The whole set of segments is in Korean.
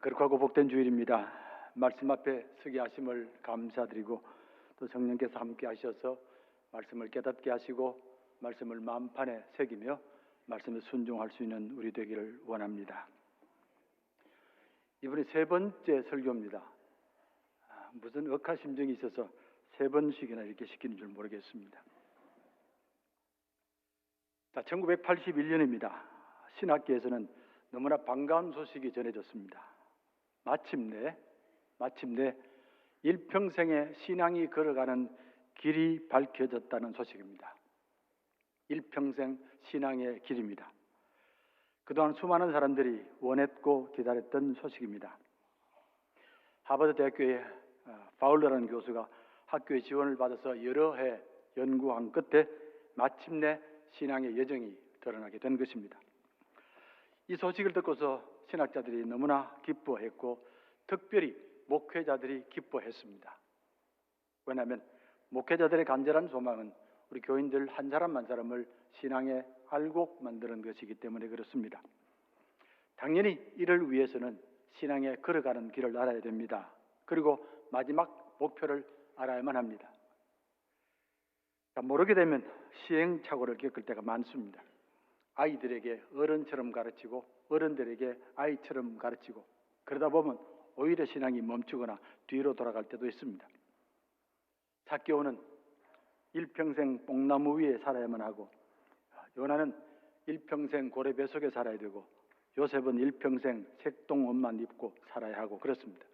거룩하고 복된 주일입니다. 말씀 앞에 서게 하심을 감사드리고 또 성령께서 함께 하셔서 말씀을 깨닫게 하시고 말씀을 마음판에 새기며 말씀에 순종할 수 있는 우리 되기를 원합니다. 이번에 세 번째 설교입니다. 무슨 억하심정이 있어서 세 번씩이나 이렇게 시키는 줄 모르겠습니다. 1981년입니다. 신학계에서는 너무나 반가운 소식이 전해졌습니다. 마침내 일평생의 신앙이 걸어가는 길이 밝혀졌다는 소식입니다. 일평생 신앙의 길입니다. 그동안 수많은 사람들이 원했고 기다렸던 소식입니다. 하버드 대학교의 파울러라는 교수가 학교의 지원을 받아서 여러 해 연구한 끝에 마침내 신앙의 여정이 드러나게 된 것입니다. 이 소식을 듣고서 신학자들이 너무나 기뻐했고 특별히 목회자들이 기뻐했습니다. 왜냐하면 목회자들의 간절한 소망은 우리 교인들 한 사람 한 사람을 신앙에 알고 만드는 것이기 때문에 그렇습니다. 당연히 이를 위해서는 신앙에 걸어가는 길을 알아야 됩니다. 그리고 마지막 목표를 알아야만 합니다. 모르게 되면 시행착오를 겪을 때가 많습니다. 아이들에게 어른처럼 가르치고 어른들에게 아이처럼 가르치고 그러다 보면 오히려 신앙이 멈추거나 뒤로 돌아갈 때도 있습니다. 삭개오는 일평생 뽕나무 위에 살아야만 하고 요나는 일평생 고래 속에 살아야 되고 요셉은 일평생 색동 옷만 입고 살아야 하고 그렇습니다.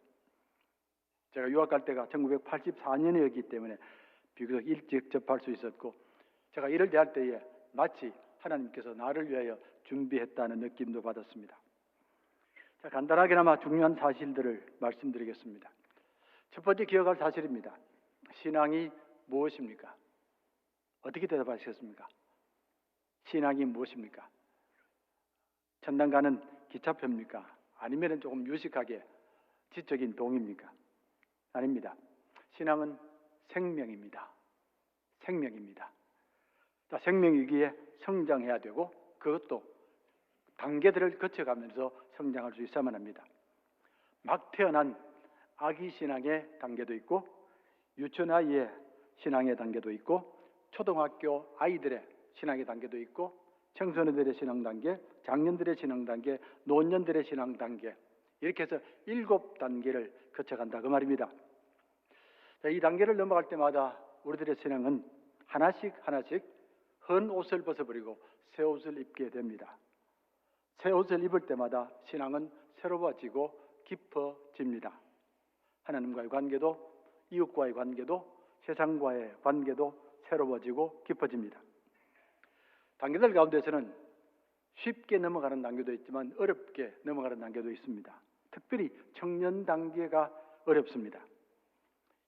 제가 유학 갈 때가 1984년이었기 때문에 비교적 일찍 접할 수 있었고 제가 이를 대할 때에 마치 하나님께서 나를 위하여 준비했다는 느낌도 받았습니다. 자, 간단하게나마 중요한 사실들을 말씀드리겠습니다. 첫 번째 기억할 사실입니다. 신앙이 무엇입니까? 어떻게 대답하시겠습니까? 신앙이 무엇입니까? 천당 가는 기차표입니까? 아니면 조금 유식하게 지적인 동의입니까? 아닙니다. 신앙은 생명입니다. 생명입니다. 자, 생명이기에 성장해야 되고 그것도 단계들을 거쳐가면서 성장할 수 있어야만 합니다. 막 태어난 아기 신앙의 단계도 있고 유치원 아이의 신앙의 단계도 있고 초등학교 아이들의 신앙의 단계도 있고 청소년들의 신앙 단계, 장년들의 신앙 단계, 노년들의 신앙 단계 이렇게 해서 7단계를 거쳐간다 그 말입니다. 자, 이 단계를 넘어갈 때마다 우리들의 신앙은 하나씩 헌 옷을 벗어버리고 새 옷을 입게 됩니다. 새 옷을 입을 때마다 신앙은 새로워지고 깊어집니다. 하나님과의 관계도 이웃과의 관계도 세상과의 관계도 새로워지고 깊어집니다. 단계들 가운데서는 쉽게 넘어가는 단계도 있지만 어렵게 넘어가는 단계도 있습니다. 특별히 청년 단계가 어렵습니다.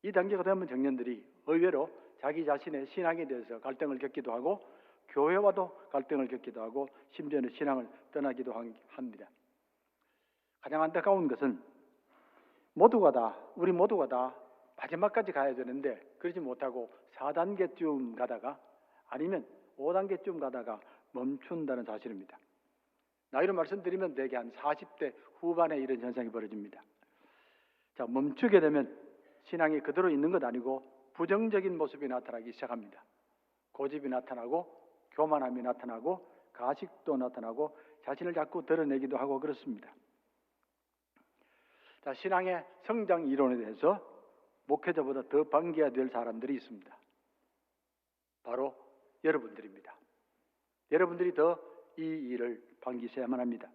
이 단계가 되면 청년들이 의외로 자기 자신의 신앙에 대해서 갈등을 겪기도 하고 교회와도 갈등을 겪기도 하고 심지어는 신앙을 떠나기도 합니다. 가장 안타까운 것은 우리 모두가 다 마지막까지 가야 되는데 그러지 못하고 4단계쯤 가다가 아니면 5단계쯤 가다가 멈춘다는 사실입니다. 나이로 말씀드리면 대개 한 40대 후반에 이런 현상이 벌어집니다. 자, 멈추게 되면 신앙이 그대로 있는 것 아니고 부정적인 모습이 나타나기 시작합니다. 고집이 나타나고 교만함이 나타나고 가식도 나타나고 자신을 자꾸 드러내기도 하고 그렇습니다. 자, 신앙의 성장 이론에 대해서 목회자보다 더 반겨야 될 사람들이 있습니다. 바로 여러분들입니다. 여러분들이 더 이 일을 반기셔야만 합니다.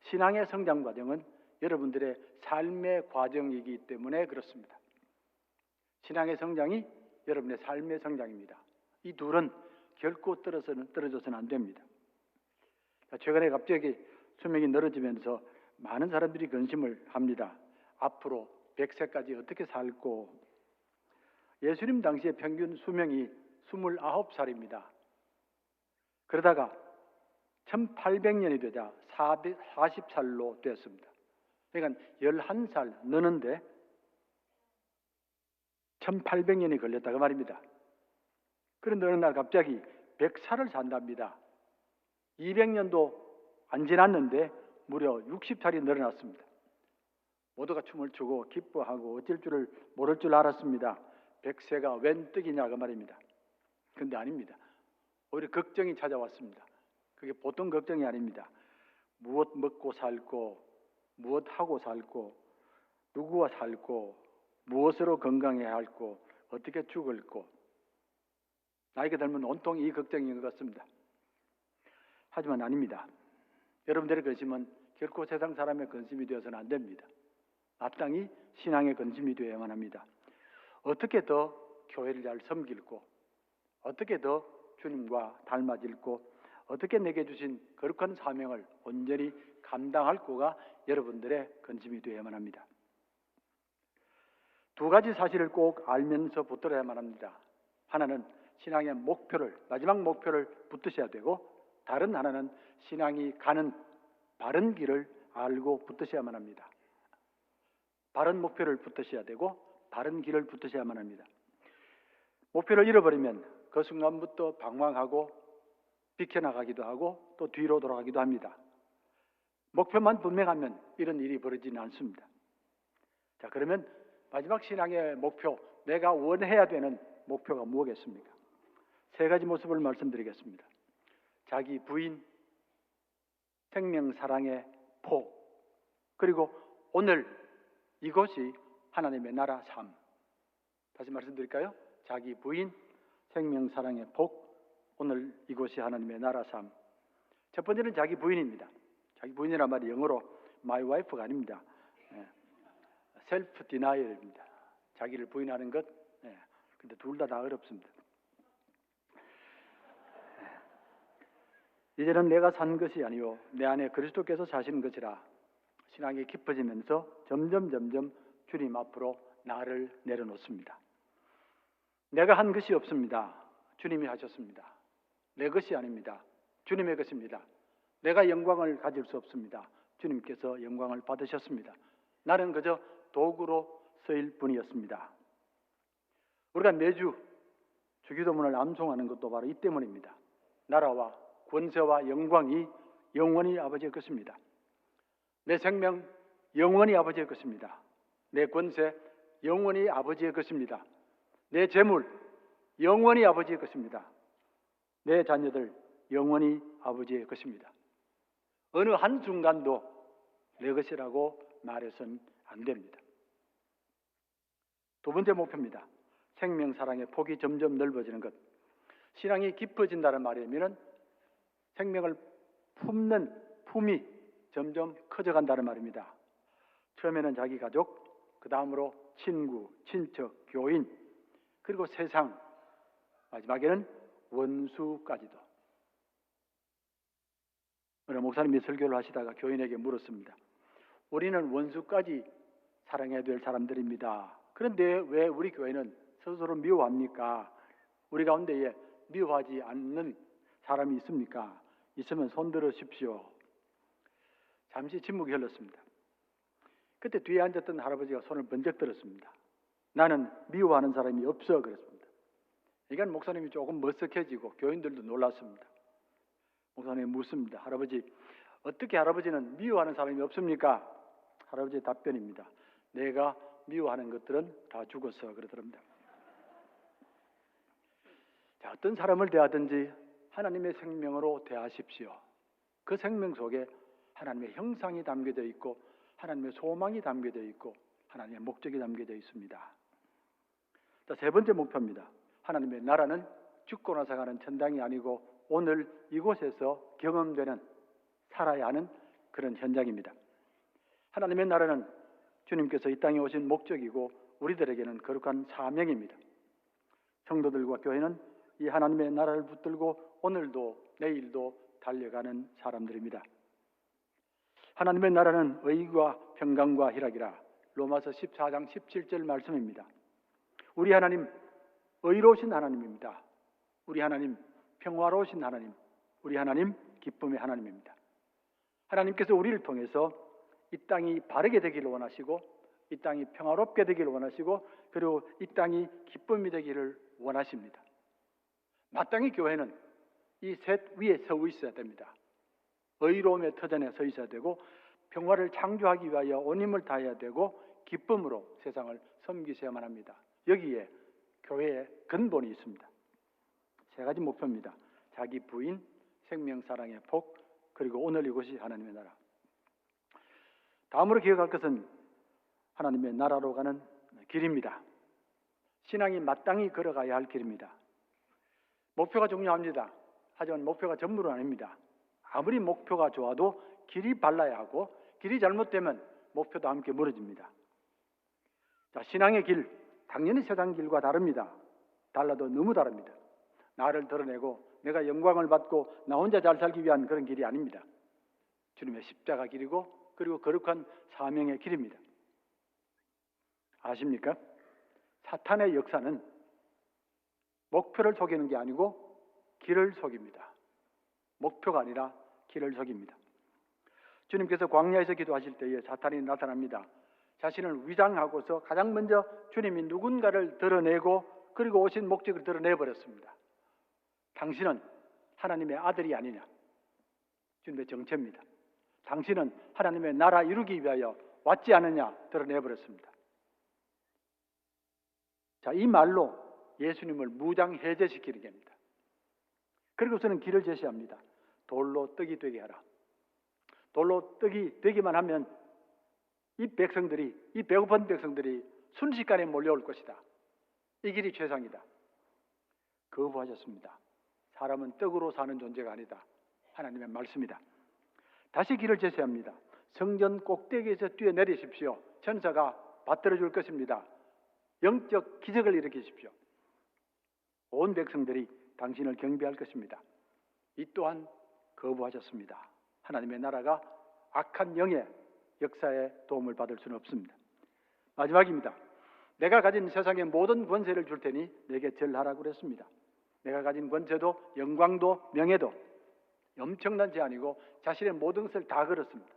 신앙의 성장 과정은 여러분들의 삶의 과정이기 때문에 그렇습니다. 신앙의 성장이 여러분의 삶의 성장입니다. 이 둘은 결코 떨어져서는 안 됩니다. 최근에 갑자기 수명이 늘어지면서 많은 사람들이 근심을 합니다. 앞으로 100세까지 어떻게 살고 예수님 당시의 평균 수명이 29살입니다. 그러다가 1800년이 되자 40살로 되었습니다. 그러니까 11살 느는데 1800년이 걸렸다고 말입니다. 그런데 어느 날 갑자기 100살을 산답니다. 200년도 안 지났는데 무려 60살이 늘어났습니다. 모두가 춤을 추고 기뻐하고 어쩔 줄을 모를 줄 알았습니다. 백세가 웬 떡이냐 그 말입니다. 그런데 아닙니다. 오히려 걱정이 찾아왔습니다. 그게 보통 걱정이 아닙니다. 무엇 먹고 살고, 무엇 하고 살고, 누구와 살고, 무엇으로 건강해야 할고, 어떻게 죽을고, 나이가 들면 온통 이 걱정인 것 같습니다. 하지만 아닙니다. 여러분들의 근심은 결코 세상 사람의 근심이 되어서는 안 됩니다. 마땅히 신앙의 근심이 되어야만 합니다. 어떻게 더 교회를 잘 섬길고, 어떻게 더 주님과 닮아질고, 어떻게 내게 주신 거룩한 사명을 온전히 감당할고가 여러분들의 근심이 되어야만 합니다. 두 가지 사실을 꼭 알면서 붙들어야만 합니다. 하나는 신앙의 목표를, 마지막 목표를 붙드셔야 되고, 다른 하나는 신앙이 가는 바른 길을 알고 붙드셔야만 합니다. 바른 목표를 붙드셔야 되고 바른 길을 붙드셔야만 합니다. 목표를 잃어버리면 그 순간부터 방황하고 비켜나가기도 하고 또 뒤로 돌아가기도 합니다. 목표만 분명하면 이런 일이 벌어지지는 않습니다. 자, 그러면 마지막 신앙의 목표, 내가 원해야 되는 목표가 무엇이겠습니까? 세 가지 모습을 말씀드리겠습니다. 자기 부인, 생명 사랑의 포, 그리고 오늘 이것이 하나님의 나라 삶. 다시 말씀드릴까요? 자기 부인, 생명 사랑의 복, 오늘 이곳이 하나님의 나라 삶. 첫 번째는 자기 부인입니다. 자기 부인이란 말이 영어로 my wife가 아닙니다. self denial입니다. 자기를 부인하는 것. 근데 둘 다 어렵습니다. 이제는 내가 산 것이 아니요 내 안에 그리스도께서 사시는 것이라. 신앙이 깊어지면서 점점 주님 앞으로 나를 내려놓습니다. 내가 한 것이 없습니다. 주님이 하셨습니다. 내 것이 아닙니다. 주님의 것입니다. 내가 영광을 가질 수 없습니다. 주님께서 영광을 받으셨습니다. 나는 그저 도구로 쓰일 뿐이었습니다. 우리가 매주 주기도문을 암송하는 것도 바로 이 때문입니다. 나라와 권세와 영광이 영원히 아버지의 것입니다. 내 생명 영원히 아버지의 것입니다. 내 권세 영원히 아버지의 것입니다. 내 재물 영원히 아버지의 것입니다. 내 자녀들 영원히 아버지의 것입니다. 어느 한순간도 내 것이라고 말해서는 안 됩니다. 두 번째 목표입니다. 생명 사랑의 폭이 점점 넓어지는 것. 신앙이 깊어진다는 말이면 생명을 품는 품이 점점 커져간다는 말입니다. 처음에는 자기 가족, 그 다음으로 친구, 친척, 교인, 그리고 세상, 마지막에는 원수까지도. 어느 목사님이 설교를 하시다가 교인에게 물었습니다. 우리는 원수까지 사랑해야 될 사람들입니다. 그런데 왜 우리 교회는 스스로 미워합니까? 우리 가운데에 미워하지 않는 사람이 있습니까? 있으면 손 들으십시오. 잠시 침묵이 흘렀습니다. 그때 뒤에 앉았던 할아버지가 손을 번쩍 들었습니다. 나는 미워하는 사람이 없어 그랬습니다. 이건 목사님이 조금 머쓱해지고 교인들도 놀랐습니다. 목사님이 묻습니다. 할아버지, 어떻게 할아버지는 미워하는 사람이 없습니까? 할아버지의 답변입니다. 내가 미워하는 것들은 다 죽었어 그러더랍니다. 자, 어떤 사람을 대하든지 하나님의 생명으로 대하십시오. 그 생명 속에 하나님의 형상이 담겨져 있고 하나님의 소망이 담겨져 있고 하나님의 목적이 담겨져 있습니다. 자, 세 번째 목표입니다. 하나님의 나라는 죽고 나서 가는 천당이 아니고 오늘 이곳에서 경험되는, 살아야 하는 그런 현장입니다. 하나님의 나라는 주님께서 이 땅에 오신 목적이고 우리들에게는 거룩한 사명입니다. 성도들과 교회는 이 하나님의 나라를 붙들고 오늘도 내일도 달려가는 사람들입니다. 하나님의 나라는 의와 평강과 희락이라. 로마서 14장 17절 말씀입니다. 우리 하나님 의로우신 하나님입니다. 우리 하나님 평화로우신 하나님, 우리 하나님 기쁨의 하나님입니다. 하나님께서 우리를 통해서 이 땅이 바르게 되기를 원하시고 이 땅이 평화롭게 되기를 원하시고 그리고 이 땅이 기쁨이 되기를 원하십니다. 마땅히 교회는 이 셋 위에 서 있어야 됩니다. 의로움의 터전에 서 있어야 되고 평화를 창조하기 위하여 온 힘을 다해야 되고 기쁨으로 세상을 섬기셔야만 합니다. 여기에 교회의 근본이 있습니다. 세 가지 목표입니다. 자기 부인, 생명, 사랑의 복, 그리고 오늘 이곳이 하나님의 나라. 다음으로 기억할 것은 하나님의 나라로 가는 길입니다. 신앙이 마땅히 걸어가야 할 길입니다. 목표가 중요합니다. 하지만 목표가 전부는 아닙니다. 아무리 목표가 좋아도 길이 발라야 하고 길이 잘못되면 목표도 함께 무너집니다. 자, 신앙의 길, 당연히 세상 길과 다릅니다. 달라도 너무 다릅니다. 나를 드러내고 내가 영광을 받고 나 혼자 잘 살기 위한 그런 길이 아닙니다. 주님의 십자가 길이고 그리고 거룩한 사명의 길입니다. 아십니까? 사탄의 역사는 목표를 속이는 게 아니고 길을 속입니다. 목표가 아니라 길을 속입니다. 주님께서 광야에서 기도하실 때에 사탄이 나타납니다. 자신을 위장하고서 가장 먼저 주님이 누군가를 드러내고 그리고 오신 목적을 드러내버렸습니다. 당신은 하나님의 아들이 아니냐. 주님의 정체입니다. 당신은 하나님의 나라 이루기 위하여 왔지 않느냐 드러내버렸습니다. 자, 이 말로 예수님을 무장해제시키는 겁니다. 그리고서는 길을 제시합니다. 돌로 떡이 되게 하라. 돌로 떡이 되기만 하면 이 배고픈 백성들이 순식간에 몰려올 것이다. 이 길이 최상이다. 거부하셨습니다. 사람은 떡으로 사는 존재가 아니다. 하나님의 말씀이다. 다시 길을 제시합니다. 성전 꼭대기에서 뛰어내리십시오. 천사가 받들어 줄 것입니다. 영적 기적을 일으키십시오. 온 백성들이 당신을 경배할 것입니다. 이 또한 거부하셨습니다. 하나님의 나라가 악한 영의 역사에 도움을 받을 수는 없습니다. 마지막입니다. 내가 가진 세상의 모든 권세를 줄 테니 내게 절하라고 그랬습니다. 내가 가진 권세도 영광도 명예도 엄청난 제한이고 자신의 모든 것을 다 걸었습니다.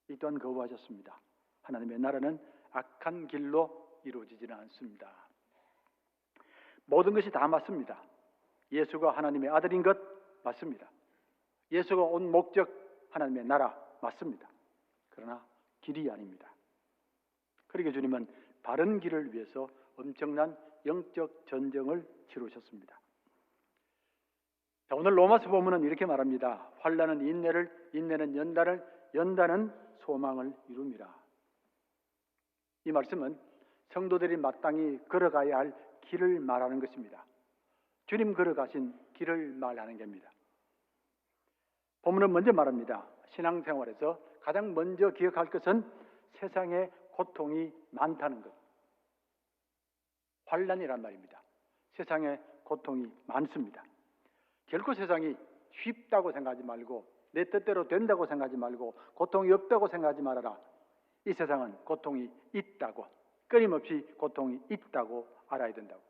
이 또한 거부하셨습니다. 하나님의 나라는 악한 길로 이루어지지는 않습니다. 모든 것이 다 맞습니다. 예수가 하나님의 아들인 것 맞습니다. 예수가 온 목적 하나님의 나라 맞습니다. 그러나 길이 아닙니다. 그러니까 주님은 바른 길을 위해서 엄청난 영적 전쟁을 치르셨습니다. 자, 오늘 로마서 본문은 이렇게 말합니다. 환난은 인내를, 인내는 연단을, 연단은 소망을 이룹니다. 이 말씀은 성도들이 마땅히 걸어가야 할 길을 말하는 것입니다. 주님 걸어가신 길을 말하는 겁니다. 본문은 먼저 말합니다. 신앙생활에서 가장 먼저 기억할 것은 세상에 고통이 많다는 것. 환난이란 말입니다. 세상에 고통이 많습니다. 결코 세상이 쉽다고 생각하지 말고 내 뜻대로 된다고 생각하지 말고 고통이 없다고 생각하지 말아라. 이 세상은 고통이 있다고, 끊임없이 고통이 있다고 알아야 된다고.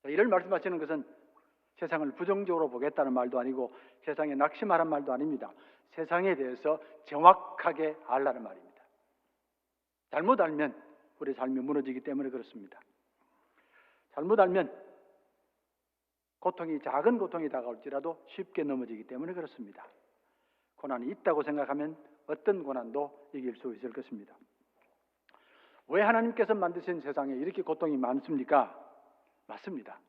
이를 말씀하시는 것은 세상을 부정적으로 보겠다는 말도 아니고 세상에 낙심하라는 말도 아닙니다. 세상에 대해서 정확하게 알라는 말입니다. 잘못 알면 우리 삶이 무너지기 때문에 그렇습니다. 잘못 알면 고통이 작은 고통이 다가올지라도 쉽게 넘어지기 때문에 그렇습니다. 고난이 있다고 생각하면 어떤 고난도 이길 수 있을 것입니다. 왜 하나님께서 만드신 세상에 이렇게 고통이 많습니까? 맞습니다.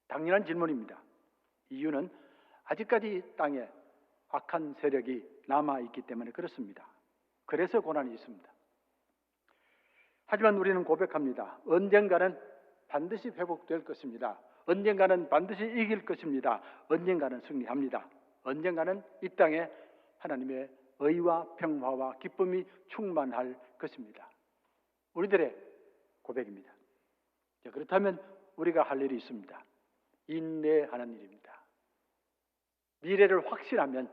당연한 질문입니다. 이유는 아직까지 이 땅에 악한 세력이 남아있기 때문에 그렇습니다. 그래서 고난이 있습니다. 하지만 우리는 고백합니다. 언젠가는 반드시 회복될 것입니다. 언젠가는 반드시 이길 것입니다. 언젠가는 승리합니다. 언젠가는 이 땅에 하나님의 의와 평화와 기쁨이 충만할 것입니다. 우리들의 고백입니다. 자, 그렇다면 우리가 할 일이 있습니다. 인내하는 일입니다. 미래를 확신하면,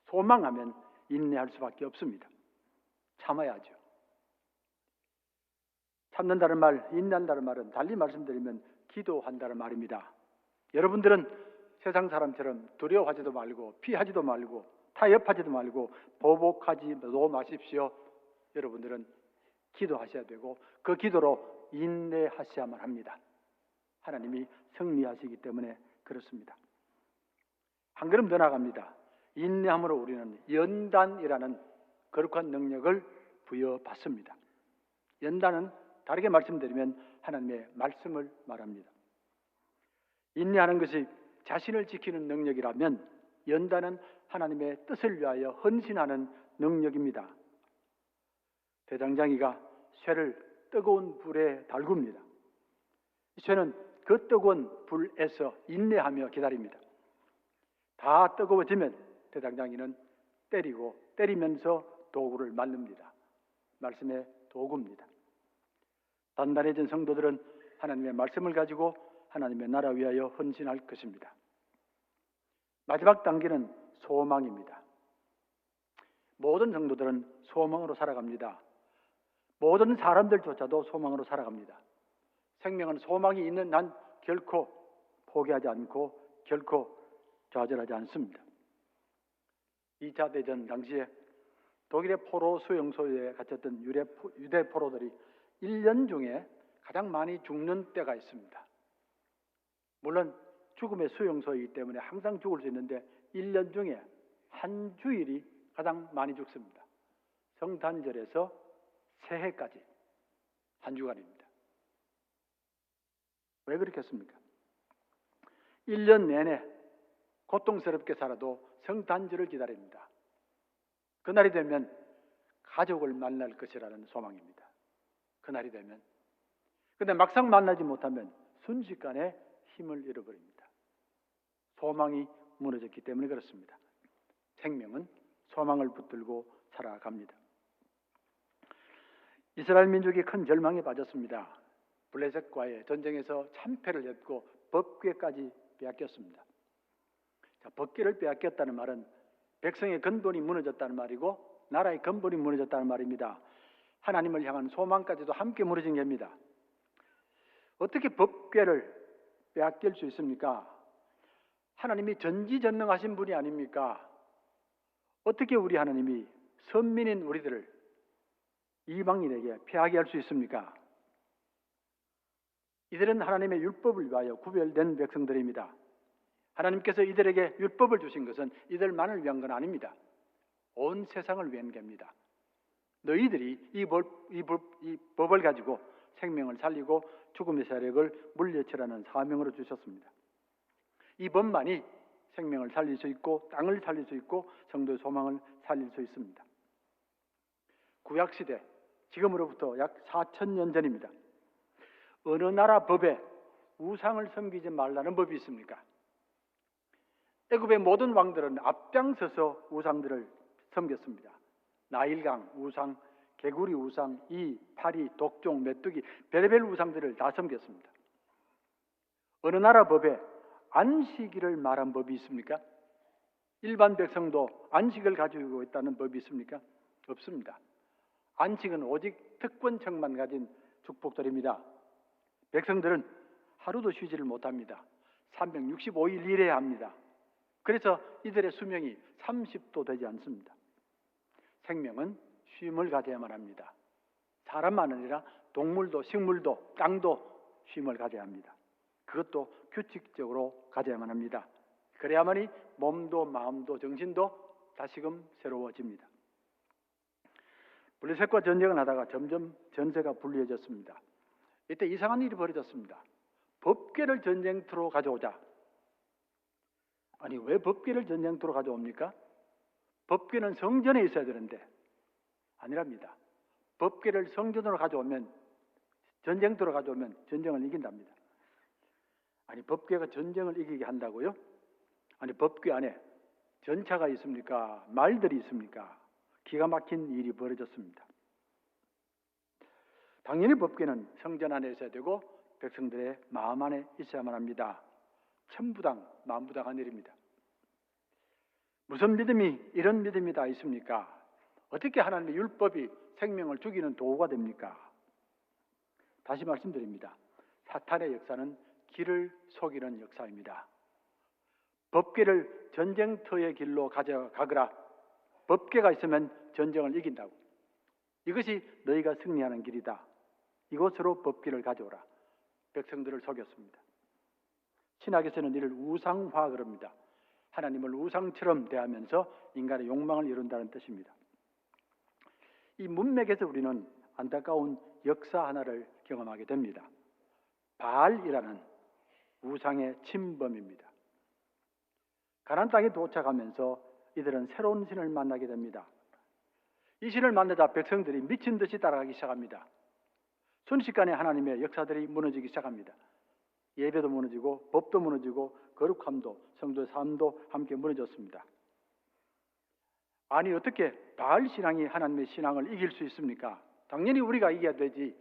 소망하면 인내할 수밖에 없습니다. 참아야죠. 참는다는 말, 인내한다는 말은 달리 말씀드리면 기도한다는 말입니다. 여러분들은 세상 사람처럼 두려워하지도 말고 피하지도 말고 타협하지도 말고 보복하지도 마십시오. 여러분들은 기도하셔야 되고 그 기도로 인내하셔야만 합니다. 하나님이 승리하시기 때문에 그렇습니다. 한 걸음 더 나갑니다. 인내함으로 우리는 연단이라는 거룩한 능력을 부여받습니다. 연단은 다르게 말씀드리면 하나님의 말씀을 말합니다. 인내하는 것이 자신을 지키는 능력이라면 연단은 하나님의 뜻을 위하여 헌신하는 능력입니다. 대장장이가 쇠를 뜨거운 불에 달굽니다. 쇠는 그 뜨거운 불에서 인내하며 기다립니다. 다 뜨거워지면 대장장이는 때리면서 도구를 만듭니다. 말씀의 도구입니다. 단단해진 성도들은 하나님의 말씀을 가지고 하나님의 나라 위하여 헌신할 것입니다. 마지막 단계는 소망입니다. 모든 성도들은 소망으로 살아갑니다. 모든 사람들조차도 소망으로 살아갑니다. 생명은 소망이 있는 한 결코 포기하지 않고 결코 좌절하지 않습니다. 2차 대전 당시에 독일의 포로 수용소에 갇혔던 유대 포로들이 1년 중에 가장 많이 죽는 때가 있습니다. 물론 죽음의 수용소이기 때문에 항상 죽을 수 있는데 1년 중에 한 주일이 가장 많이 죽습니다. 성탄절에서 새해까지 한 주간입니다. 왜 그렇겠습니까? 1년 내내 고통스럽게 살아도 성탄절을 기다립니다. 그날이 되면 가족을 만날 것이라는 소망입니다. 그날이 되면. 그런데 막상 만나지 못하면 순식간에 힘을 잃어버립니다. 소망이 무너졌기 때문에 그렇습니다. 생명은 소망을 붙들고 살아갑니다. 이스라엘 민족이 큰 절망에 빠졌습니다. 블레셋과의 전쟁에서 참패를 했고 법궤까지 빼앗겼습니다. 자, 법궤를 빼앗겼다는 말은 백성의 근본이 무너졌다는 말이고 나라의 근본이 무너졌다는 말입니다. 하나님을 향한 소망까지도 함께 무너진 겁니다. 어떻게 법궤를 빼앗길 수 있습니까? 하나님이 전지전능하신 분이 아닙니까? 어떻게 우리 하나님이 선민인 우리들을 이방인에게 패하게 할 수 있습니까? 이들은 하나님의 율법을 위하여 구별된 백성들입니다. 하나님께서 이들에게 율법을 주신 것은 이들만을 위한 건 아닙니다. 온 세상을 위한 겁니다. 너희들이 이 법을 가지고 생명을 살리고 죽음의 세력을 물리치라는 사명으로 주셨습니다. 이 법만이 생명을 살릴 수 있고 땅을 살릴 수 있고 성도의 소망을 살릴 수 있습니다. 구약시대, 지금으로부터 약 4,000년 전입니다. 어느 나라 법에 우상을 섬기지 말라는 법이 있습니까? 애굽의 모든 왕들은 앞장서서 우상들을 섬겼습니다. 나일강 우상, 개구리 우상, 이, 파리, 독종, 메뚜기, 별의별 우상들을 다 섬겼습니다. 어느 나라 법에 안식일을 말한 법이 있습니까? 일반 백성도 안식을 가지고 있다는 법이 있습니까? 없습니다. 안식은 오직 특권층만 가진 축복들입니다. 백성들은 하루도 쉬지를 못합니다. 365일 일해야 합니다. 그래서 이들의 수명이 30도 되지 않습니다. 생명은 쉼을 가져야만 합니다. 사람만 아니라 동물도 식물도 땅도 쉼을 가져야 합니다. 그것도 규칙적으로 가져야만 합니다. 그래야만이 몸도 마음도 정신도 다시금 새로워집니다. 블레셋과 전쟁을 하다가 점점 전세가 불리해졌습니다. 이때 이상한 일이 벌어졌습니다. 법궤를 전쟁터로 가져오자. 아니, 왜 법궤를 전쟁터로 가져옵니까? 법궤는 성전에 있어야 되는데 아니랍니다. 법궤를 성전으로 가져오면, 전쟁터로 가져오면 전쟁을 이긴답니다. 아니, 법궤가 전쟁을 이기게 한다고요? 아니, 법궤 안에 전차가 있습니까? 말들이 있습니까? 기가 막힌 일이 벌어졌습니다. 당연히 법궤는 성전 안에 있어야 되고 백성들의 마음 안에 있어야만 합니다. 천부당, 만부당한 일입니다. 무슨 믿음이 이런 믿음이 다 있습니까? 어떻게 하나님의 율법이 생명을 죽이는 도구가 됩니까? 다시 말씀드립니다. 사탄의 역사는 길을 속이는 역사입니다. 법궤를 전쟁터의 길로 가져가거라. 법궤가 있으면 전쟁을 이긴다고. 이것이 너희가 승리하는 길이다. 이곳으로 법궤를 가져오라. 백성들을 속였습니다. 신학에서는 이를 우상화 그럽니다. 하나님을 우상처럼 대하면서 인간의 욕망을 이룬다는 뜻입니다. 이 문맥에서 우리는 안타까운 역사 하나를 경험하게 됩니다. 바알이라는 우상의 침범입니다. 가나안 땅에 도착하면서 이들은 새로운 신을 만나게 됩니다. 이 신을 만나자 백성들이 미친 듯이 따라가기 시작합니다. 순식간에 하나님의 역사들이 무너지기 시작합니다. 예배도 무너지고 법도 무너지고 거룩함도 성도의 삶도 함께 무너졌습니다. 아니 어떻게 바알 신앙이 하나님의 신앙을 이길 수 있습니까? 당연히 우리가 이겨야 되지.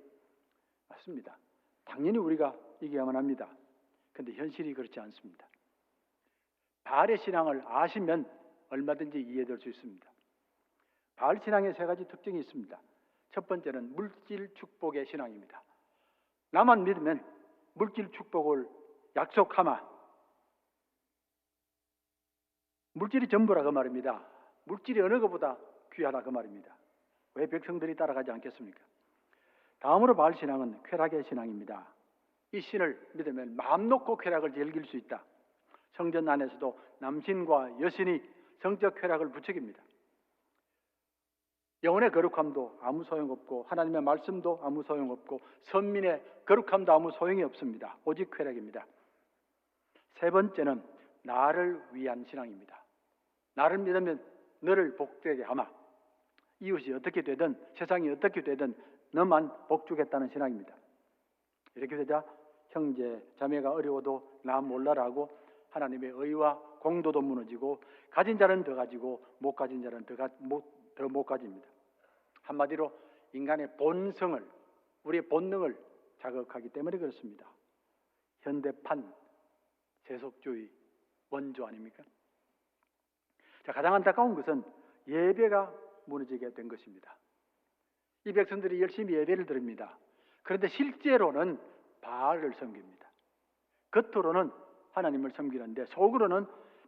맞습니다. 당연히 우리가 이겨야만 합니다. 그런데 현실이 그렇지 않습니다. 바알의 신앙을 아시면 얼마든지 이해될 수 있습니다. 바알 신앙의 세 가지 특징이 있습니다. 첫 번째는 물질 축복의 신앙입니다. 나만 믿으면 물질 축복을 약속하마. 물질이 전부라 그 말입니다. 물질이 어느 것보다 귀하다 그 말입니다. 왜 백성들이 따라가지 않겠습니까? 다음으로 바알 신앙은 쾌락의 신앙입니다. 이 신을 믿으면 마음 놓고 쾌락을 즐길 수 있다. 성전 안에서도 남신과 여신이 성적 쾌락을 부추깁니다. 영혼의 거룩함도 아무 소용없고 하나님의 말씀도 아무 소용없고 선민의 거룩함도 아무 소용이 없습니다. 오직 쾌락입니다. 세 번째는 나를 위한 신앙입니다. 나를 믿으면 너를 복되게 하마. 이웃이 어떻게 되든 세상이 어떻게 되든 너만 복주겠다는 신앙입니다. 이렇게 되자 형제 자매가 어려워도 나 몰라라고 하나님의 의와 공도도 무너지고 가진 자는 더 가지고 못 가진 자는 더 못 가집니다. 한마디로 인간의 본성을 우리의 본능을 자극하기 때문에 그렇습니다. 현대판 세속주의 원조 아닙니까? 자, 가장 안타까운 것은 예배가 무너지게 된 것입니다. 이 백성들이 열심히 예배를 드립니다. 그런데 실제로는 바알을 섬깁니다. 겉으로는 하나님을 섬기는데 속으로는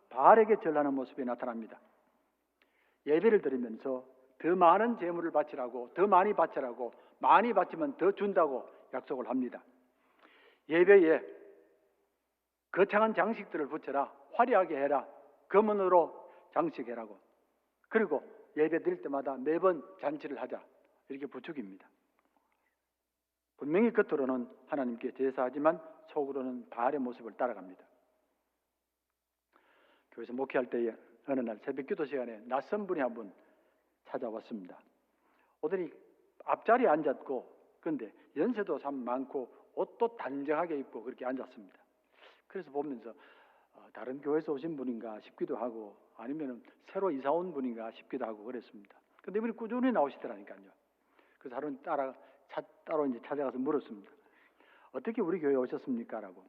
바알에게 절하는 모습이 나타납니다. 예배를 드리면서 더 많은 재물을 바치라고, 더 많이 바치라고, 많이 바치면 더 준다고 약속을 합니다. 예배에 거창한 장식들을 붙여라, 화려하게 해라, 금은으로 장식해라고. 그리고 예배 드릴 때마다 매번 잔치를 하자, 이렇게 부추깁니다. 분명히 겉으로는 하나님께 제사하지만 속으로는 바알의 모습을 따라갑니다. 교회에서 목회할 때에 어느 날 새벽기도 시간에 낯선 분이 한 분 찾아왔습니다. 오더니 앞자리에 앉았고, 그런데 연세도 참 많고 옷도 단정하게 입고 그렇게 앉았습니다. 그래서 보면서 다른 교회에서 오신 분인가 싶기도 하고 아니면 새로 이사 온 분인가 싶기도 하고 그랬습니다. 그런데 이분이 꾸준히 나오시더라니까요. 그래서 하루는 따로 이제 찾아가서 물었습니다. 어떻게 우리 교회에 오셨습니까? 라고.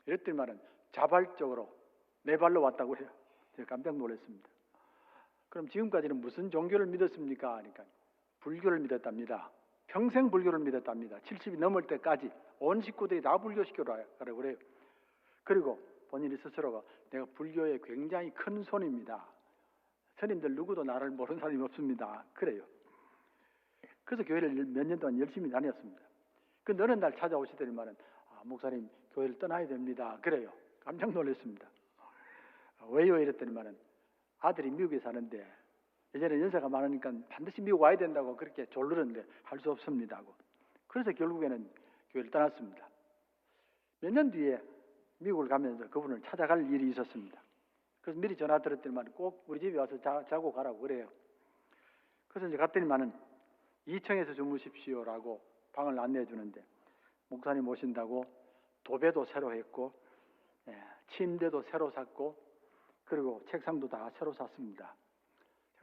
이랬더니만은 자발적으로 내 발로 왔다고 해요. 제가 깜짝 놀랐습니다. 그럼 지금까지는 무슨 종교를 믿었습니까? 하니까 불교를 믿었답니다. 평생 불교를 믿었답니다. 70이 넘을 때까지 온 식구들이 다 불교시켜라고 그래요. 그리고 본인이 스스로가 내가 불교의 굉장히 큰 손입니다. 스님들 누구도 나를 모르는 사람이 없습니다. 그래요. 그래서 교회를 몇 년 동안 열심히 다녔습니다. 그 어느 날 찾아오시더니만은 목사님 교회를 떠나야 됩니다. 그래요. 깜짝 놀랐습니다. 왜요? 이랬더니만은 아들이 미국에 사는데 예전에 연세가 많으니까 반드시 미국 와야 된다고 그렇게 졸르는데 할 수 없습니다 하고. 그래서 결국에는 교회를 떠났습니다. 몇 년 뒤에 미국을 가면서 그분을 찾아갈 일이 있었습니다. 그래서 미리 전화 드렸더니만 꼭 우리 집에 와서 자고 가라고 그래요. 그래서 이제 갔더니만은 2층에서 주무십시오라고 방을 안내해 주는데 목사님 오신다고 도배도 새로 했고 침대도 새로 샀고 그리고 책상도 다 새로 샀습니다.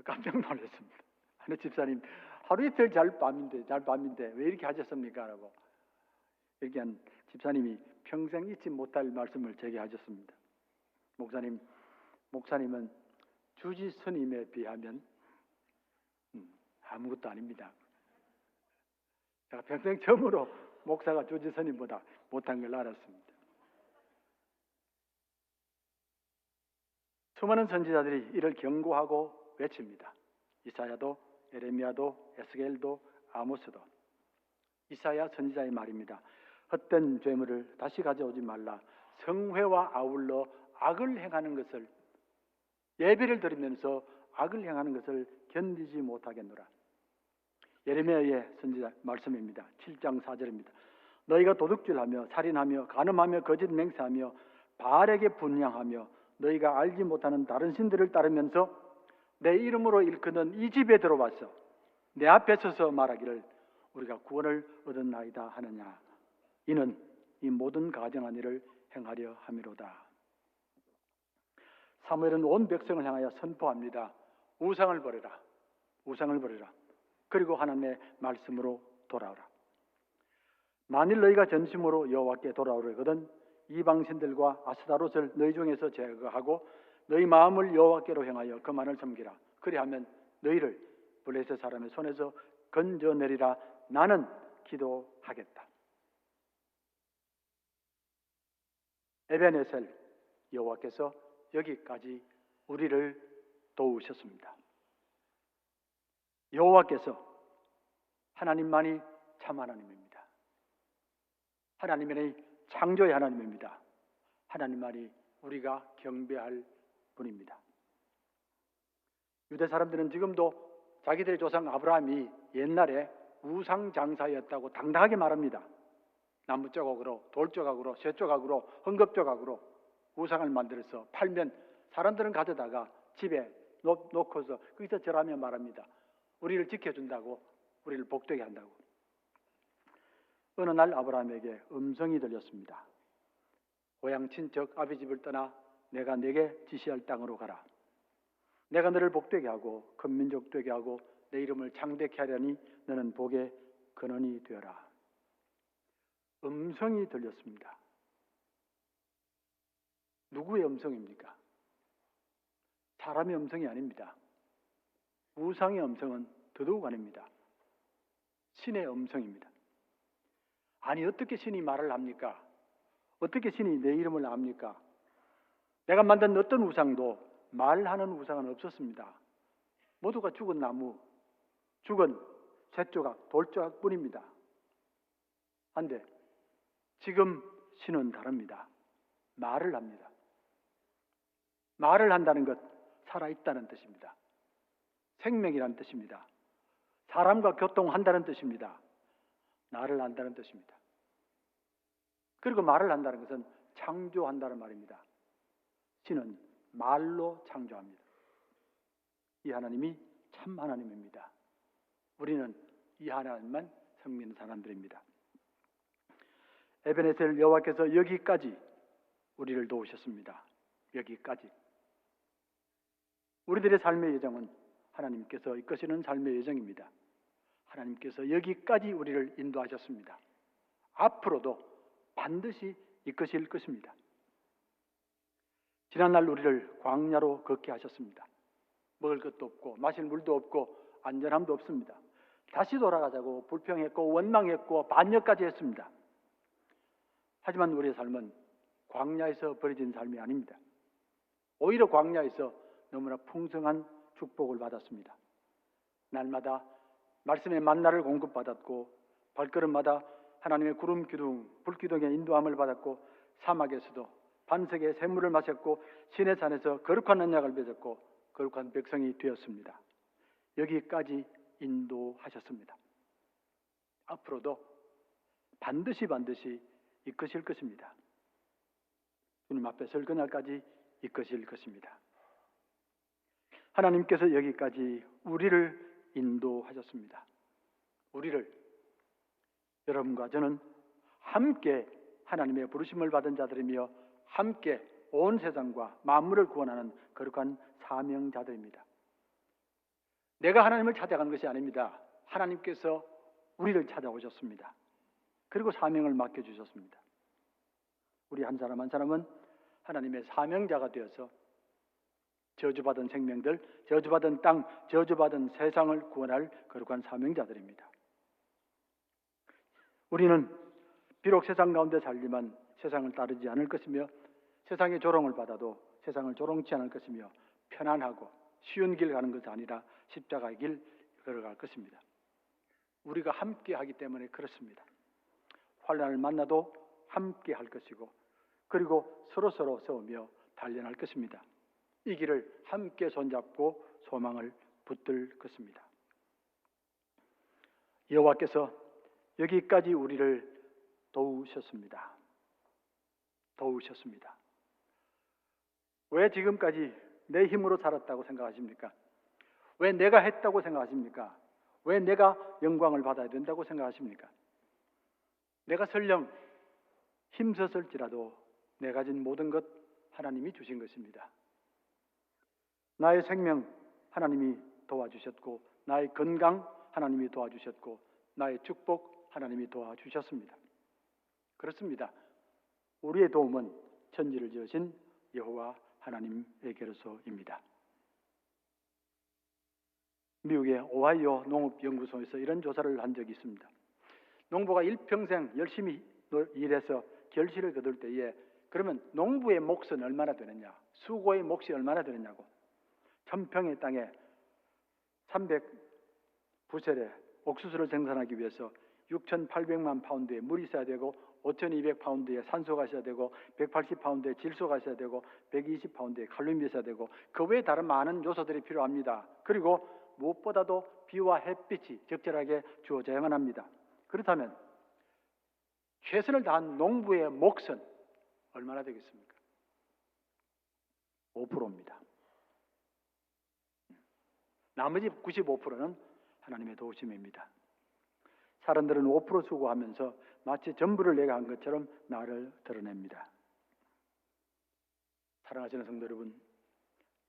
깜짝 놀랐습니다. 아니 집사님 하루 이틀 잘 밤인데 왜 이렇게 하셨습니까? 라고 이렇게 한 집사님이 평생 잊지 못할 말씀을 제게 하셨습니다. 목사님은 주지 스님에 비하면 아무것도 아닙니다. 제가 평생 처음으로 목사가 주지 스님보다 못한 걸 알았습니다. 수많은 선지자들이 이를 경고하고 외칩니다. 이사야도, 에레미야도, 에스겔도, 아모스도. 이사야 선지자의 말입니다. 헛된 죄물을 다시 가져오지 말라. 성회와 아울러 악을 행하는 것을 예배를 드리면서 악을 행하는 것을 견디지 못하겠노라. 예레미야의 선지자 말씀입니다. 7장 4절입니다. 너희가 도둑질하며 살인하며 간음하며 거짓 맹세하며 바알에게 분향하며 너희가 알지 못하는 다른 신들을 따르면서 내 이름으로 일컫는 이 집에 들어와서 내 앞에 서서 말하기를 우리가 구원을 얻었나이다 하느냐. 이는 이 모든 가증한 일을 행하려 함이로다. 사무엘은 온 백성을 향하여 선포합니다. 우상을 버려라. 우상을 버려라. 그리고 하나님의 말씀으로 돌아오라. 만일 너희가 전심으로 여호와께 돌아오려거든 이방신들과 아스타롯을 너희 중에서 제거하고 너희 마음을 여호와께로 향하여 그만을 섬기라. 그리하면 너희를 블레셋 사람의 손에서 건져내리라. 나는 기도하겠다. 에벤에셀 여호와께서 여기까지 우리를 도우셨습니다. 여호와께서 하나님만이 참 하나님입니다. 하나님만이 창조의 하나님입니다. 하나님만이 우리가 경배할 분입니다. 유대 사람들은 지금도 자기들의 조상 아브라함이 옛날에 우상 장사였다고 당당하게 말합니다. 나무 조각으로, 돌 조각으로, 쇠 조각으로, 헝겊 조각으로 우상을 만들어서 팔면 사람들은 가져다가 집에 놓고서 거기서 절하며 말합니다. 우리를 지켜준다고, 우리를 복되게 한다고. 어느 날 아브라함에게 음성이 들렸습니다. 고향 친척 아비 집을 떠나 내가 네게 지시할 땅으로 가라. 내가 너를 복되게 하고 큰 민족 되게 하고 내 이름을 창대케 하려니 너는 복의 근원이 되어라. 음성이 들렸습니다. 누구의 음성입니까? 사람의 음성이 아닙니다. 우상의 음성은 더더욱 아닙니다. 신의 음성입니다. 아니 어떻게 신이 말을 합니까? 어떻게 신이 내 이름을 압니까? 내가 만든 어떤 우상도 말하는 우상은 없었습니다. 모두가 죽은 나무, 죽은 쇠조각, 돌조각 뿐입니다. 한데 지금 신은 다릅니다. 말을 합니다. 말을 한다는 것, 살아있다는 뜻입니다. 생명이라는 뜻입니다. 사람과 교통한다는 뜻입니다. 나를 한다는 뜻입니다. 그리고 말을 한다는 것은 창조한다는 말입니다. 신은 말로 창조합니다. 이 하나님이 참 하나님입니다. 우리는 이 하나님만 섬기는 사람들입니다. 에베네셀 여호와께서 여기까지 우리를 도우셨습니다. 여기까지. 우리들의 삶의 여정은 하나님께서 이끄시는 삶의 여정입니다. 하나님께서 여기까지 우리를 인도하셨습니다. 앞으로도 반드시 이끄실 것입니다. 지난날 우리를 광야로 걷게 하셨습니다. 먹을 것도 없고 마실 물도 없고 안전함도 없습니다. 다시 돌아가자고 불평했고 원망했고 반역까지 했습니다. 하지만 우리의 삶은 광야에서 버려진 삶이 아닙니다. 오히려 광야에서 너무나 풍성한 축복을 받았습니다. 날마다 말씀의 만나를 공급받았고 발걸음마다 하나님의 구름 기둥, 불 기둥의 인도함을 받았고 사막에서도 반석의 샘물을 마셨고 시내 산에서 거룩한 언약을 맺었고 거룩한 백성이 되었습니다. 여기까지 인도하셨습니다. 앞으로도 반드시 이끄실 것입니다. 주님 앞에 설 그날까지 이끄실 것입니다. 하나님께서 여기까지 우리를 인도하셨습니다. 우리를, 여러분과 저는 함께 하나님의 부르심을 받은 자들이며 함께 온 세상과 만물을 구원하는 거룩한 사명자들입니다. 내가 하나님을 찾아간 것이 아닙니다. 하나님께서 우리를 찾아오셨습니다. 그리고 사명을 맡겨주셨습니다. 우리 한 사람 한 사람은 하나님의 사명자가 되어서 저주받은 생명들, 저주받은 땅, 저주받은 세상을 구원할 거룩한 사명자들입니다. 우리는 비록 세상 가운데 살지만 세상을 따르지 않을 것이며 세상의 조롱을 받아도 세상을 조롱치 않을 것이며 편안하고 쉬운 길 가는 것이 아니라 십자가의 길 걸어갈 것입니다. 우리가 함께 하기 때문에 그렇습니다. 환난을 만나도 함께 할 것이고 그리고 서로 싸우며 단련할 것입니다. 이 길을 함께 손잡고 소망을 붙들 것입니다. 여호와께서 여기까지 우리를 도우셨습니다. 도우셨습니다. 왜 지금까지 내 힘으로 살았다고 생각하십니까? 왜 내가 했다고 생각하십니까? 왜 내가 영광을 받아야 된다고 생각하십니까? 내가 설령 힘썼을지라도 내 가진 모든 것 하나님이 주신 것입니다. 나의 생명 하나님이 도와주셨고, 나의 건강 하나님이 도와주셨고, 나의 축복 하나님이 도와주셨습니다. 그렇습니다. 우리의 도움은 천지를 지으신 여호와 하나님에게로서입니다. 미국의 오하이오 농업연구소에서 이런 조사를 한 적이 있습니다. 농부가 일평생 열심히 일해서 결실을 거둘 때에 그러면 농부의 몫은 얼마나 되느냐, 수고의 몫이 얼마나 되느냐고, 1000평의 땅에 300부셀의 옥수수를 생산하기 위해서 6,800만 파운드의 물이 있어야 되고, 5,200파운드의 산소가 있어야 되고, 180파운드의 질소가 있어야 되고, 120파운드의 칼륨이 있어야 되고, 그 외에 다른 많은 요소들이 필요합니다. 그리고 무엇보다도 비와 햇빛이 적절하게 주어져야만 합니다. 그렇다면 최선을 다한 농부의 몫은 얼마나 되겠습니까? 5%입니다. 나머지 95%는 하나님의 도우심입니다. 사람들은 5% 수고하면서 마치 전부를 내가 한 것처럼 나를 드러냅니다. 사랑하시는 성도 여러분,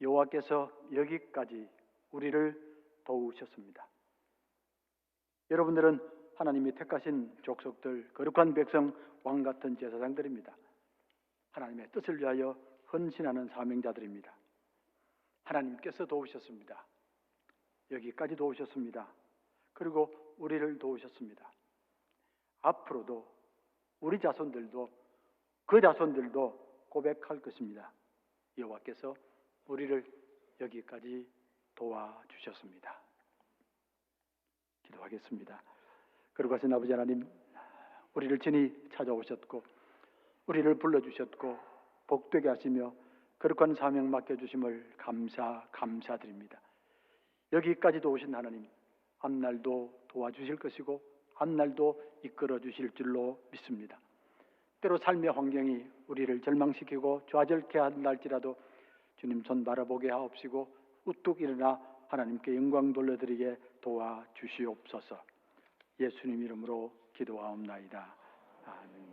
여호와께서 여기까지 우리를 도우셨습니다. 여러분들은 하나님이 택하신 족속들, 거룩한 백성, 왕같은 제사장들입니다. 하나님의 뜻을 위하여 헌신하는 사명자들입니다. 하나님께서 도우셨습니다. 여기까지 도우셨습니다. 그리고 우리를 도우셨습니다. 앞으로도 우리 자손들도 그 자손들도 고백할 것입니다. 여호와께서 우리를 여기까지 도와주셨습니다. 기도하겠습니다. 거룩하신 아버지 하나님, 우리를 친히 찾아오셨고 우리를 불러주셨고 복되게 하시며 거룩한 사명 맡겨주심을 감사드립니다. 여기까지도 오신 하나님, 앞날도 도와주실 것이고 앞날도 이끌어 주실 줄로 믿습니다. 때로 삶의 환경이 우리를 절망시키고 좌절케 한달지라도 주님 손 바라보게 하옵시고 우뚝 일어나 하나님께 영광 돌려드리게 도와주시옵소서. 예수님 이름으로 기도하옵나이다. 아멘.